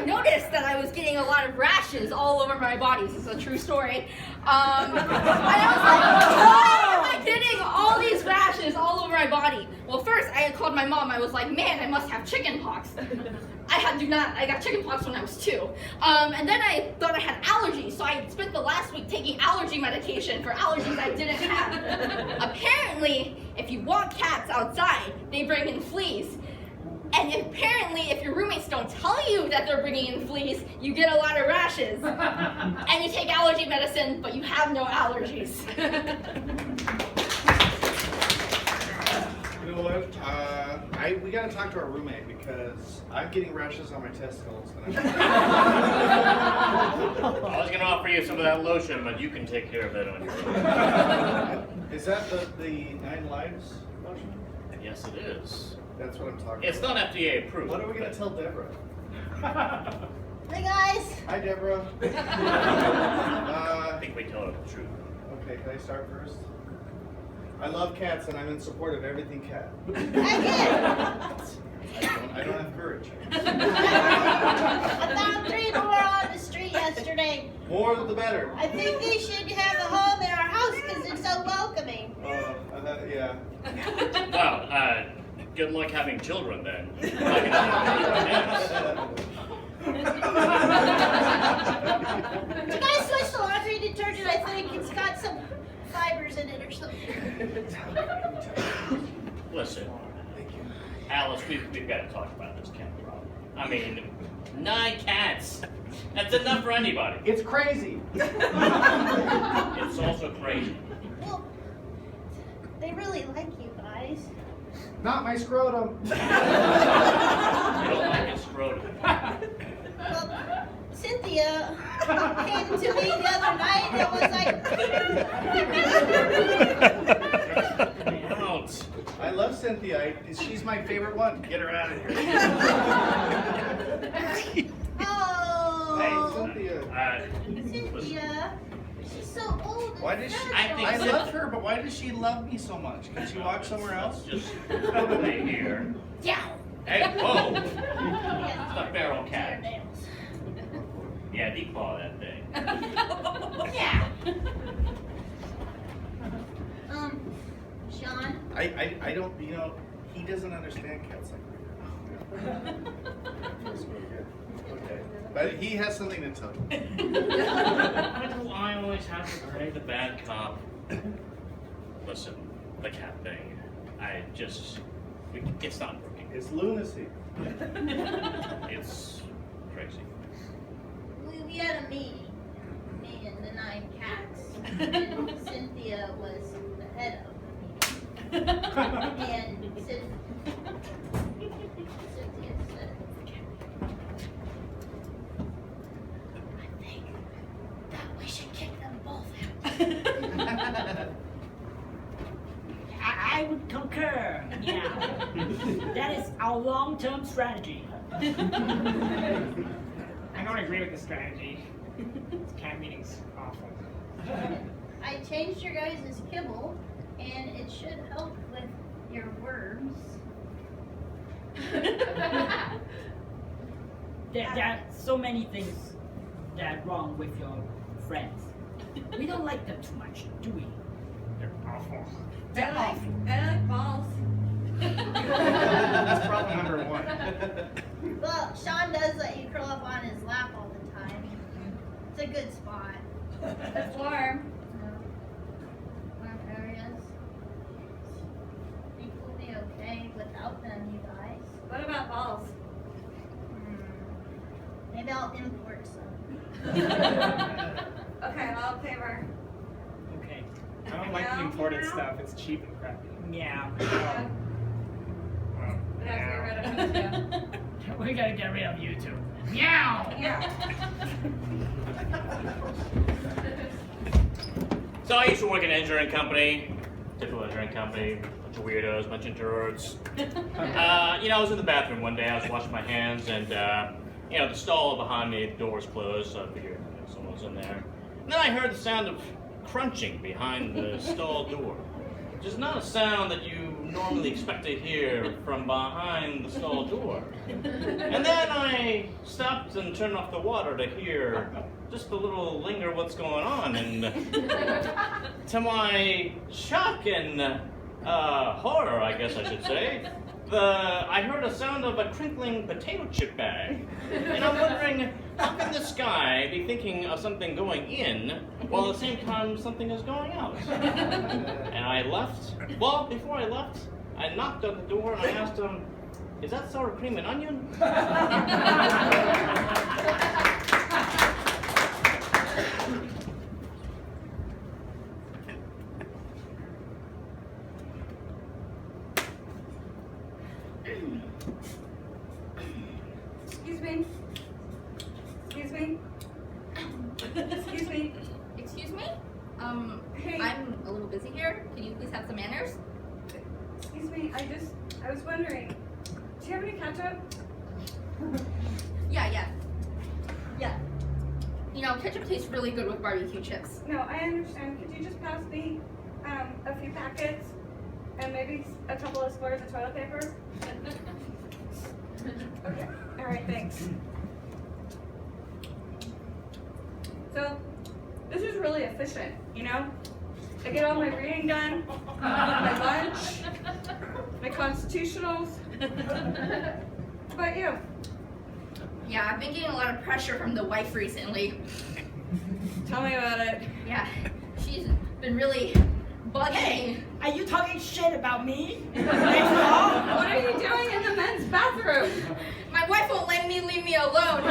I noticed that I was getting a lot of rashes all over my body. This is a true story. And I was like, why am I getting all these rashes all over my body? Well, first I had called my mom. I was like, man, I must have chicken pox. I got chicken pox when I was 2. And then I thought I had allergies, so I spent the last week taking allergy medication for allergies I didn't have. Apparently, if you walk cats outside, they bring in fleas. And apparently, if your roommates don't tell you that they're bringing in fleas, you get a lot of rashes. And you take allergy medicine, but you have no allergies. You know what? We gotta talk to our roommate because I'm getting rashes on my testicles. And I was gonna offer you some of that lotion, but you can take care of that on your own. Is that the 9 Lives lotion? Yes, it is. That's what I'm talking about. It's not FDA approved. What are we gonna tell Deborah? Hey guys! Hi, Deborah. I think we tell her the truth. Okay, can I start first? I love cats and I'm in support of everything cat. I don't have courage. I found 3 more on the street yesterday. More the better. I think they should have a home in our house because it's so welcoming. Yeah. Well, good luck having children then. Can I switch the laundry detergent? I think it's got some fibers in it or something. Listen, Alice, we've got to talk about this cat problem. I mean, 9 cats. That's enough for anybody. It's crazy. It's also crazy. Well, they really like you guys. Not my scrotum. You don't like it scrotum. Well, Cynthia came to me the other night and was like... Don't. I love Cynthia. She's my favorite one. Get her out of here. Oh, Hey, Cynthia. Cynthia, she's so old. Why does she? I I love her, but why does she love me so much? Can she walk somewhere else? Just stay here. Yeah. Hey, whoa! It's a feral cat. Yeah, declaw that thing. Yeah. Sean. I don't, he doesn't understand cats like that. Feels really good. Okay. But he has something to tell you. Why do I always have to play the bad cop? Listen, the cat thing, it's not working. It's lunacy. It's crazy. We had a meeting, me and the 9 cats, and Cynthia was the head of the meeting. And Cynthia said, I think that we should kick them both out. I would concur. Yeah. That is our long-term strategy. I don't agree with the strategy. This cat meeting's awful. I changed your guys' kibble, and it should help with your worms. There are so many things that are wrong with your friends. We don't like them too much, do we? They're awful. I like balls. That's problem number 1. Well, Sean does let you curl up on his lap all the time. It's a good spot. It's warm. Warm areas. Think we'll be okay without them, you guys. What about balls? Maybe I'll import some. Okay, I'll pay her. Okay. I don't like the imported stuff. It's cheap and crappy. Yeah. Well, We have to get rid of them too. We gotta get rid of you two. Meow! Yeah. So I used to work in an engineering company, typical engineering company, bunch of weirdos, bunch of introverts. I was in the bathroom one day, I was washing my hands, and the stall behind me, the door was closed, so I figured someone was in there. And then I heard the sound of crunching behind the stall door, which is not a sound that you normally expect to hear from behind the stall door. And then I stopped and turned off the water to hear just a little linger what's going on, and to my shock and horror, I guess I should say, I heard a sound of a crinkling potato chip bag. And I'm wondering, how can this guy be thinking of something going in while at the same time something is going out? And I left. Well, before I left, I knocked on the door and I asked him, "Is that sour cream and onion?" Excuse me. Excuse me. Excuse me. Excuse me? Hey. I'm a little busy here. Can you please have some manners? Excuse me. I was wondering, do you have any ketchup? Yeah. You know, ketchup tastes really good with barbecue chips. No, I understand. Could you just pass me a few packets and maybe a couple of squares of toilet paper? Okay. All right. Thanks. So, this is really efficient, you know? I get all my reading done, my lunch, my constitutionals. How about you? Yeah, I've been getting a lot of pressure from the wife recently. Tell me about it. Yeah, she's been really bugging Hey, me. are you talking shit about me? What are you doing in the men's bathroom? My wife won't let me leave me alone.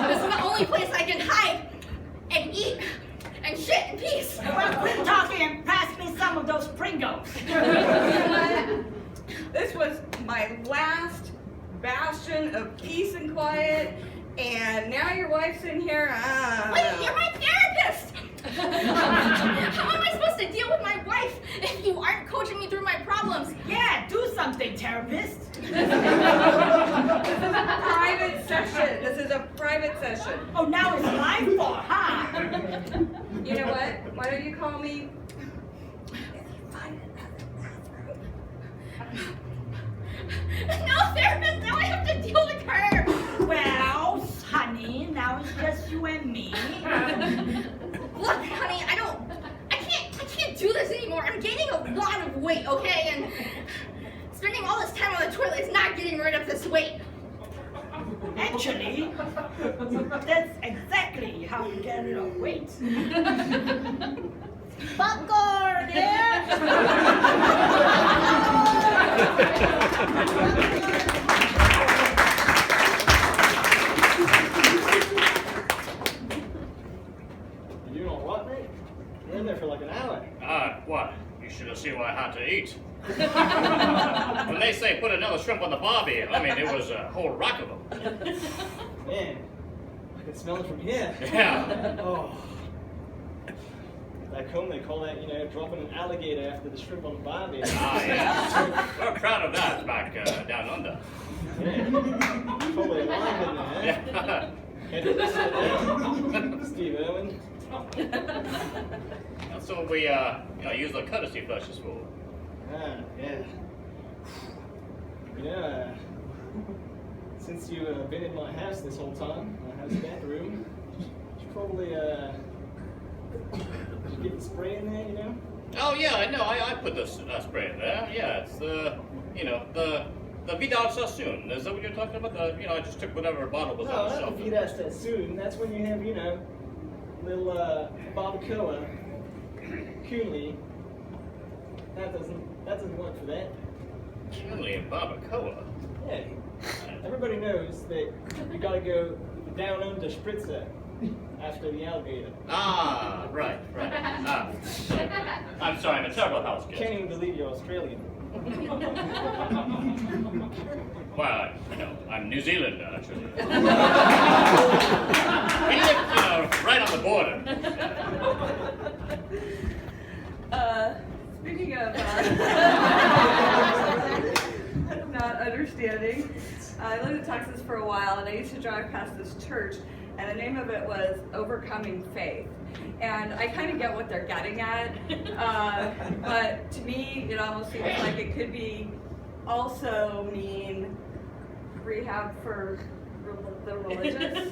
This is the only place I can hide and eat and shit in peace. Well, quit talking and pass me some of those Pringles. You know what? This was my last bastion of peace and quiet, and now your wife's in here. Wait, you're my therapist! How am I supposed to deal with my wife if you aren't coaching me through my problems? Yeah, do something, therapist. This is a private session. This is a private session. Oh, now it's my fault, huh? You know what? Why don't you call me? No, therapist, now I have to deal with her! Well, honey, now it's just you and me. Look, honey, I can't do this anymore. I'm gaining a lot of weight, okay? And spending all this time on the toilet is not getting rid of this weight. Actually, that's exactly how you get rid of weight. Popcorn, yeah? You know what, mate? We're in there for like an hour. What? You should have seen what I had to eat. When they say put another shrimp on the barbie, I mean, it was a whole rack of them. Man, I can smell it from here. Yeah. Oh. Back home, they call that, dropping an alligator after the shrimp on the barbie. Yeah. We're proud of that back down under. Yeah. Totally aligned in there. Yeah. Steve Irwin. That's what we, use the courtesy flushes for. Yeah. Since you've been in my house this whole time, my house bathroom, you should probably, get the spray in there, Oh yeah, I know. I put the spray in there. Yeah, it's the Vidal Sassoon. Is that what you're talking about? I just took whatever bottle was on the No, shelf. not the Vidal Sassoon. That's when you have, little barbacoa, Coonley. That doesn't work for that. Chimney and barbacoa. Yeah. Everybody knows that you gotta go down under spritzer after the alligator. Ah, right. I'm sorry, I'm a terrible house guest. Can't even believe you're Australian. Well, I'm New Zealand, actually. We live, right on the border. Speaking of not understanding, I lived in Texas for a while, and I used to drive past this church, and the name of it was Overcoming Faith. And I kind of get what they're getting at, but to me, it almost seems like it could be also mean rehab for the religious.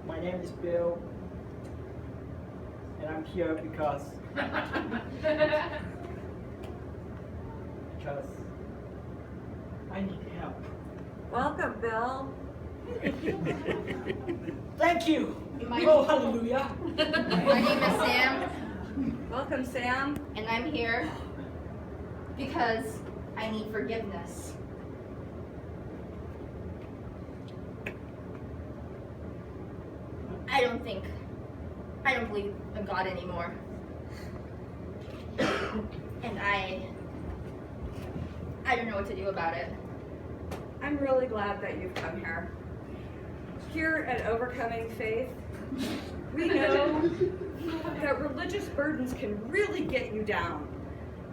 My name is Bill, and I'm here because I need help. Welcome, Bill. Thank you. My- Oh, hallelujah. My name is Sam, Welcome, Sam. and I'm here because I need forgiveness. I don't believe in God anymore. And I don't know what to do about it. I'm really glad that you've come here. Here at Overcoming Faith, we know that religious burdens can really get you down.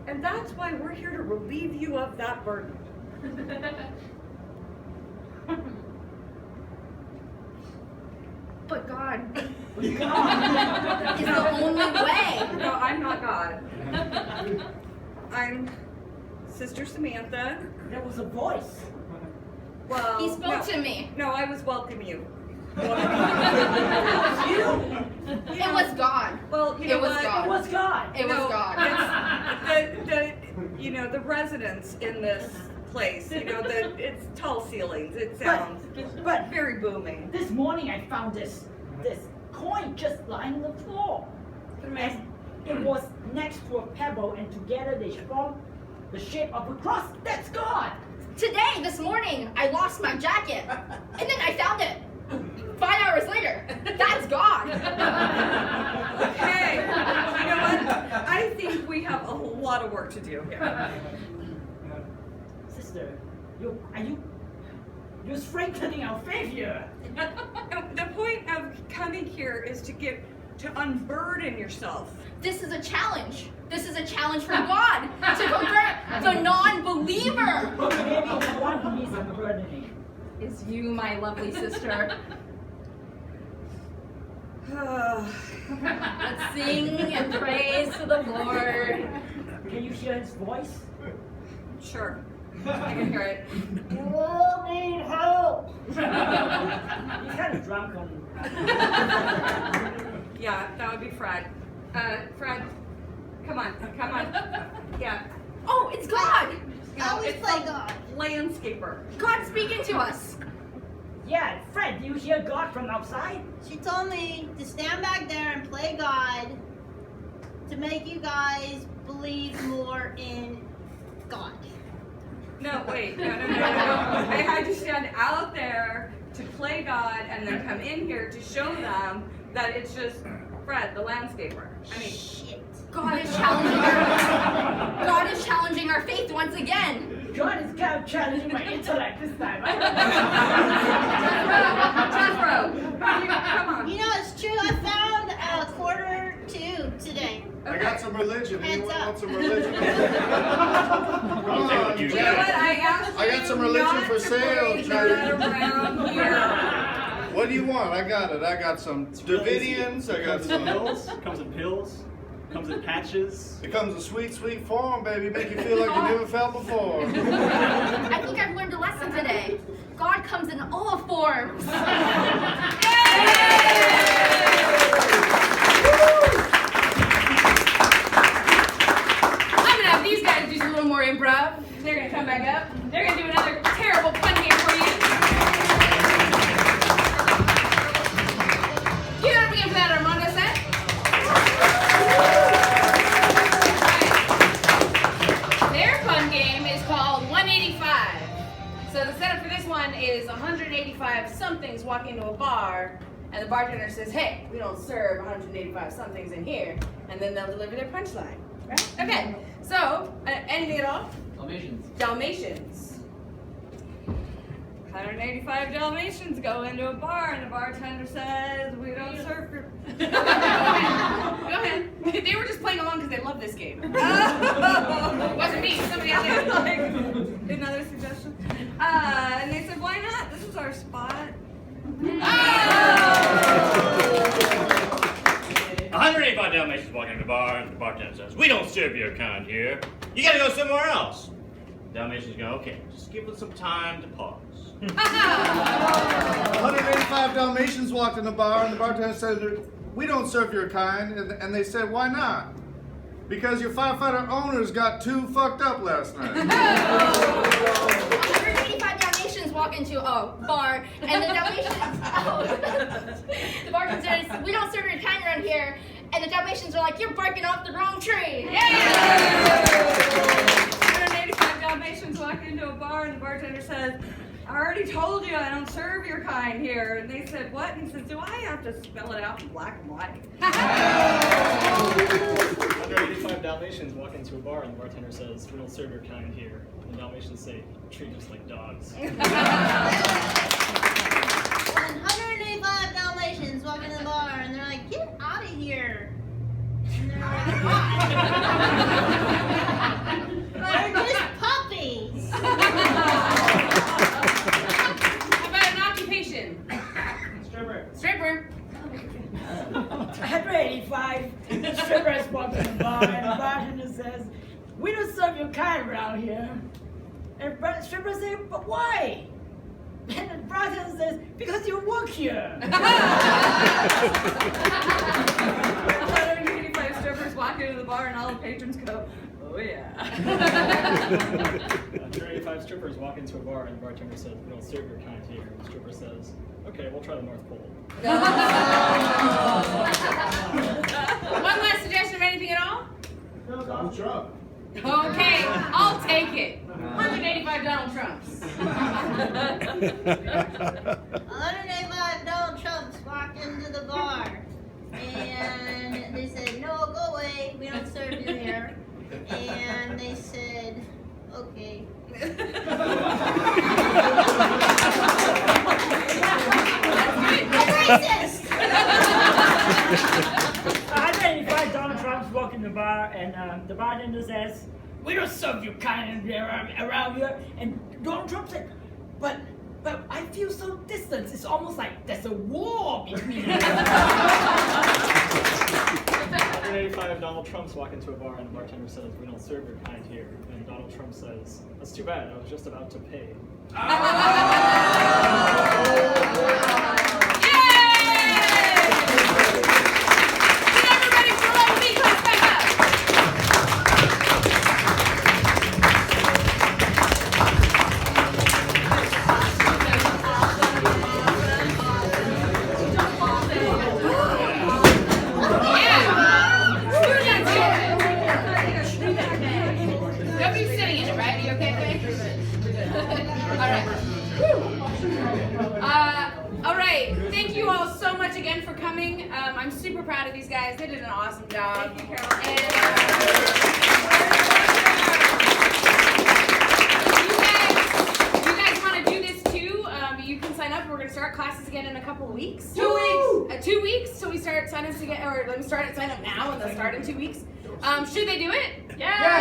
And that's why we're here to relieve you of that burden. But God is the only way. No, I'm not God. I'm Sister Samantha. There was a voice. Well, He spoke to me. No, I was welcoming you. It was God. Well, you know It was what? God. It was God. It was No, God. it's the residents in this place, it's tall ceilings. It sounds But very booming. this morning I found this coin just lying on the floor. And it was next to a pebble, and together they form the shape of a cross. That's God. Today, this morning, I lost my jacket, and then I found it 5 hours later. That's God. Hey, you know what? I think we have a lot of work to do here. Sister, you're strengthening our faith here. The point of coming here is to unburden yourself. This is a challenge. This is a challenge from God to convert the non-believer. Maybe the one who needs unburdening. Is you, my lovely sister. Let's sing and praise to the Lord. Can you hear his voice? Sure, I can hear it. You all need help. He's kind of drunk on. Yeah, that would be Fred. Fred, come on. Yeah. Oh, it's God. I always it's play a God. landscaper. God speaking to us. Yeah, Fred, do you hear God from outside? She told me to stand back there and play God to make you guys believe more in God. No, wait, no. I had to stand out there to play God and then come in here to show them that it's just Fred, the landscaper. I mean, Shit. God is challenging our faith once again. God is kind of challenging my intellect this time. Jethro, come on. You know, it's true. I found a $1.42 today. I got some religion. Heads Anyone up. want some religion? Come I'll take what on, you You know what? Jack. I asked I got you some religion not for to sale, bring Charlie. that around here. What do you want? I got it. I got some Davidians. I got Comes in some. pills. Comes in pills. Comes in patches. It comes a sweet, sweet form, baby. Make you feel like you never felt before. I think I've learned a lesson today. God comes in all forms. I'm gonna have these guys do a little more improv. They're gonna come back up. They're gonna do another terrible pun game for you. Give it up again for that Armando set. Their fun game is called 185. So the setup for this one is 185 somethings walk into a bar, and the bartender says, "Hey, we don't serve 185 somethings in here," and then they'll deliver their punchline. Right? Okay. So anything at all? Dalmatians. 185 Dalmatians go into a bar, and the bartender says, "We don't serve." Go ahead. They were just playing along because they love this game. It wasn't me. Somebody out there. Like, another suggestion. And they said, "Why not? This is our spot." Oh! 185 Dalmatians walk into the bar, and the bartender says, "We don't serve your kind here. You gotta go somewhere else." Dalmatians go, "Okay, just give us some time to pause." 185 Dalmatians walked in the bar, and the bartender said, "We don't serve your kind." And they said, "Why not?" "Because your firefighter owners got too fucked up last night." 185 Dalmatians walk into a bar, and the Dalmatians, the bartender says, "We don't serve your kind around here." And the Dalmatians are like, "You're barking off the wrong tree." Yeah! 185 Dalmatians walk into a bar and the bartender says, "I already told you I don't serve your kind here." And they said, "What?" And he says, "Do I have to spell it out in black and white?" 185 Dalmatians walk into a bar and the bartender says, "We don't serve your kind here." And the Dalmatians say, "Treat us like dogs." 185 Dalmatians walk into the bar and they're like, "Get out of here." And they're like, "Why?" "They're just puppies." How about an occupation? Stripper. 185 strippers walk in the bar and the bartender says, "We don't serve your kind around here." And the stripper says, "But why?" And the bartender says, "Because you work here." 185 strippers walk into the bar and all the patrons go, "Oh yeah." 185 strippers walk into a bar and the bartender says, "We don't serve your kind here." And the stripper says, "Okay, we'll try the North Pole." One last suggestion of anything at all? Donald Trump. Okay, I'll take it. 185 Donald Trumps. 185 Donald Trumps walked into the bar and they said, "No, go away. We don't serve you here." And they said, "Okay." Racist! 185 Donald Trumps walk in the bar and the bartender says, "We don't serve you kind around here." And Donald Trump said, But I feel so distant. It's almost like there's a war between us." 185 Donald Trumps walk into a bar and the bartender says, "We don't serve your kind here." And Donald Trump says, "That's too bad. I was just about to pay." Nobody's sitting in it, right? Are you okay, Faye? All right. Thank you all so much again for coming. I'm super proud of these guys. They did an awesome job. Thank you, Carol. And, if you guys want to do this too, you can sign up. We're going to start classes again in a couple of weeks. 2 weeks. 2 weeks. So we start sign-ups again, or let me start at sign up now, and they'll start in 2 weeks. Should they do it? Yeah!